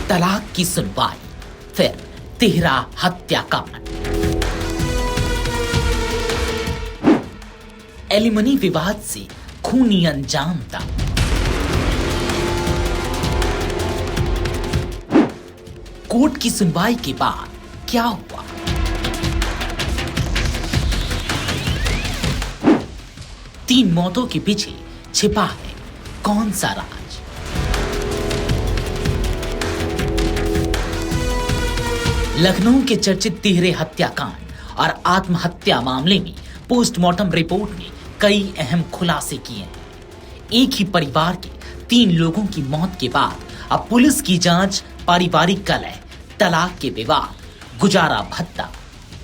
तलाक की सुनवाई, फिर तिहरा हत्याकांड। एलिमनी विवाद से खूनी अंजाम तक। कोर्ट की सुनवाई के बाद क्या हुआ? तीन मौतों के पीछे छिपा है कौन सा राज? लखनऊ के चर्चित तिहरे हत्याकांड और आत्महत्या मामले में पोस्टमार्टम रिपोर्ट ने कई अहम खुलासे किए हैं। एक ही परिवार के तीन लोगों की मौत के बाद अब पुलिस की जांच पारिवारिक कलह, तलाक के विवाद, गुजारा भत्ता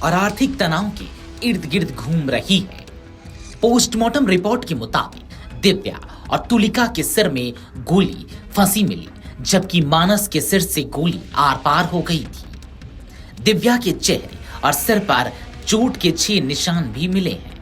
और आर्थिक तनाव के इर्द गिर्द घूम रही है। पोस्टमार्टम रिपोर्ट के मुताबिक दिव्या और तुलिका के सिर में गोली फंसी मिली, जबकि मानस के सिर से गोली आर पार हो गई थी। दिव्या के चेहरे और सिर पर चोट के 6 निशान भी मिले हैं।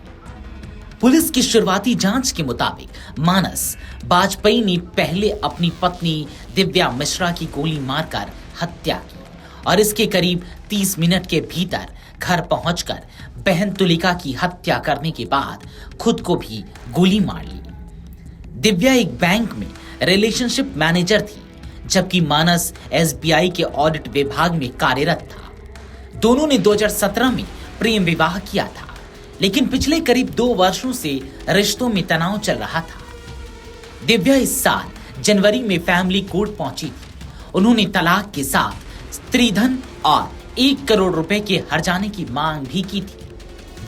पुलिस की शुरुआती जांच के मुताबिक मानस वाजपेयी ने पहले अपनी पत्नी दिव्या मिश्रा की गोली मारकर हत्या की और इसके करीब 30 मिनट के भीतर घर पहुंचकर बहन तुलिका की हत्या करने के बाद खुद को भी गोली मार ली। दिव्या एक बैंक में रिलेशनशिप मैनेजर थी, जबकि मानस एसबीआई के ऑडिट विभाग में कार्यरत था। दोनों ने 2017 में प्रेम विवाह किया था, लेकिन पिछले करीब 2 वर्षों से रिश्तों में तनाव चल रहा था। दिव्या इस साल जनवरी में फैमिली कोर्ट पहुंची थी। उन्होंने तलाक के साथ स्त्रीधन और 1 करोड़ रुपए के हर्जाने की मांग भी की थी।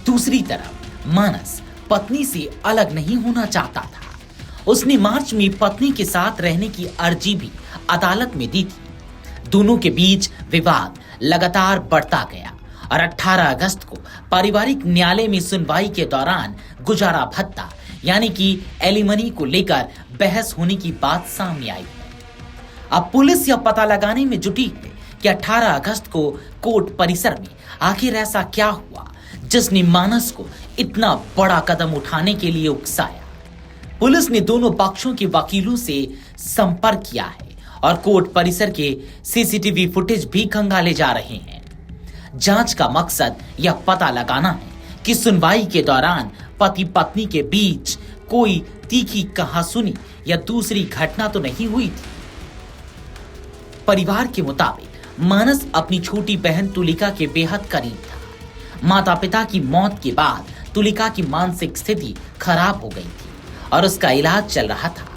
दूसरी तरफ मानस पत्नी से अलग नहीं होना चाहता था। उसने मार्च में पत्नी के साथ रहने की अर्जी भी अदालत में दी थी। दोनों के बीच विवाद लगातार बढ़ता गया और 18 अगस्त को पारिवारिक न्यायालय में सुनवाई के दौरान गुजारा भत्ता यानी कि एलिमनी को लेकर बहस होने की बात सामने आई है। अब पुलिस यह पता लगाने में जुटी है कि 18 अगस्त को कोर्ट परिसर में आखिर ऐसा क्या हुआ जिसने मानस को इतना बड़ा कदम उठाने के लिए उकसाया। पुलिस ने दोनों पक्षों के वकीलों से संपर्क किया है और कोर्ट परिसर के सीसीटीवी फुटेज भी खंगाले जा रहे हैं। जांच का मकसद यह पता लगाना है कि सुनवाई के दौरान पति पत्नी के बीच कोई तीखी कहासुनी या दूसरी घटना तो नहीं हुई थी। परिवार के मुताबिक मानस अपनी छोटी बहन तुलिका के बेहद करीब था। माता पिता की मौत के बाद तुलिका की मानसिक स्थिति खराब हो गई थी और उसका इलाज चल रहा था।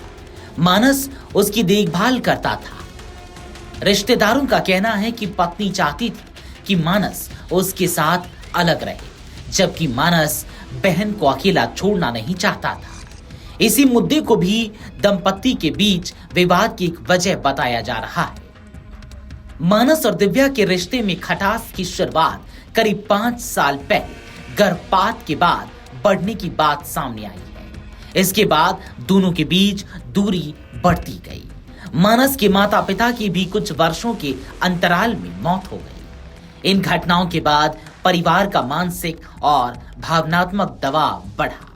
मानस उसकी देखभाल करता था। रिश्तेदारों का कहना है कि पत्नी चाहती थी कि मानस उसके साथ अलग रहे, जबकि मानस बहन को अकेला छोड़ना नहीं चाहता था। इसी मुद्दे को भी दंपत्ति के बीच विवाद की एक वजह बताया जा रहा है। मानस और दिव्या के रिश्ते में खटास की शुरुआत करीब 5 साल पहले गर्भपात के बाद बढ़ने की बात सामने आई है। इसके बाद दोनों के बीच दूरी बढ़ती गई। मानस के माता पिता की भी कुछ वर्षों के अंतराल में मौत हो गई। इन घटनाओं के बाद परिवार का मानसिक और भावनात्मक दबाव बढ़ा।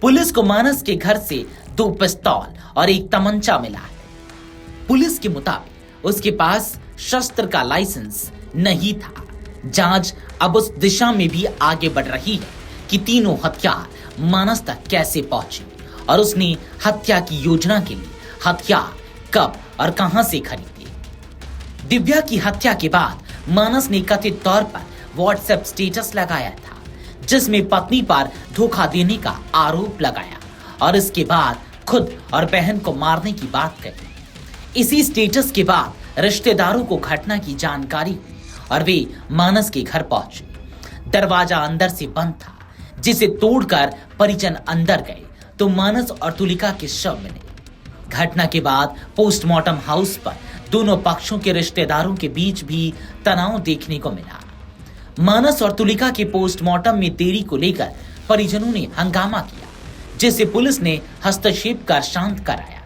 पुलिस को मानस के घर से 2 पिस्तौल और 1 तमंचा मिला है। पुलिस के मुताबिक उसके पास शस्त्र का लाइसेंस नहीं था। जांच अब उस दिशा में भी आगे बढ़ रही है कि तीनों हथियार मानस तक कैसे पहुंचे और उसने हत्या की योजना के लिए हथियार कब और कहां से खरीदे। दिव्या की हत्या के बाद मानस ने कथित तौर पर व्हाट्सएप स्टेटस लगाया था, जिसमें पत्नी पर धोखा देने का आरोप लगाया और इसके बाद खुद और बहन को मारने की बात कही। इसी स्टेटस के बाद रिश्तेदारों को घटना की जानकारी हुई और वे मानस के घर पहुंचे। दरवाजा अंदर से बंद था, जिसे तोड़कर परिजन अंदर गए तो मानस और तुलिका के शव मिले। घटना के बाद पोस्टमार्टम हाउस पर दोनों पक्षों के रिश्तेदारों के बीच भी तनाव देखने को मिला। मानस और तुलिका के पोस्टमार्टम में देरी को लेकर परिजनों ने हंगामा किया, जिसे पुलिस ने हस्तक्षेप कर शांत कराया।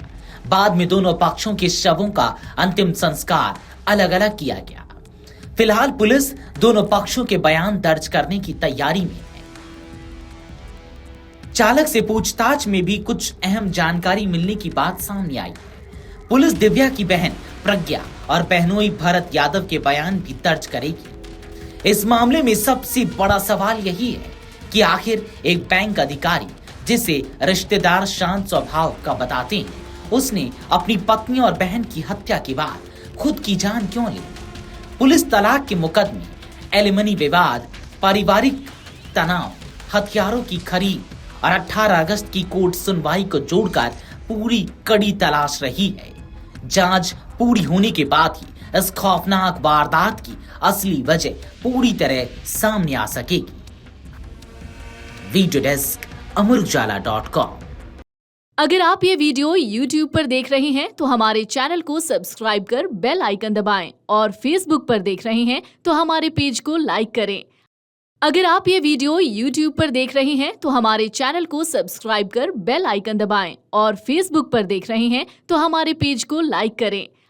बाद में दोनों पक्षों के शवों का अंतिम संस्कार अलग अलग किया गया। फिलहाल पुलिस दोनों पक्षों के बयान दर्ज करने की तैयारी में है। चालक से पूछताछ में भी कुछ अहम जानकारी मिलने की बात सामने आई है। पुलिस दिव्या की बहन प्रज्ञा और बहनोई भरत यादव के बयान भी दर्ज करेगी। इस मामले में सबसे बड़ा सवाल यही है कि आखिर एक बैंक अधिकारी जिसे रिश्तेदार शांत स्वभाव का बताते हैं, उसने अपनी पत्नी और बहन की हत्या के बाद खुद की जान क्यों ली। पुलिस तलाक के मुकदमे, एलिमनी विवाद, पारिवारिक तनाव, हथियारों की खरीद और 18 अगस्त की कोर्ट सुनवाई को जोड़कर पूरी कड़ी तलाश रही है। जांच पूरी होने के बाद ही इस खौफनाक वारदात की असली वजह पूरी तरह सामने आ सकेगी। Video desk Amar Ujala dot com. अगर आप ये वीडियो YouTube पर देख रहे हैं तो हमारे चैनल को सब्सक्राइब कर बेल आइकन दबाएं और Facebook पर देख रहे हैं तो हमारे पेज को लाइक करें। अगर आप ये वीडियो YouTube पर देख रहे हैं तो हमारे चैनल को सब्सक्राइब कर बेल आइकन दबाएं और Facebook पर देख रहे हैं तो हमारे पेज को लाइक करें।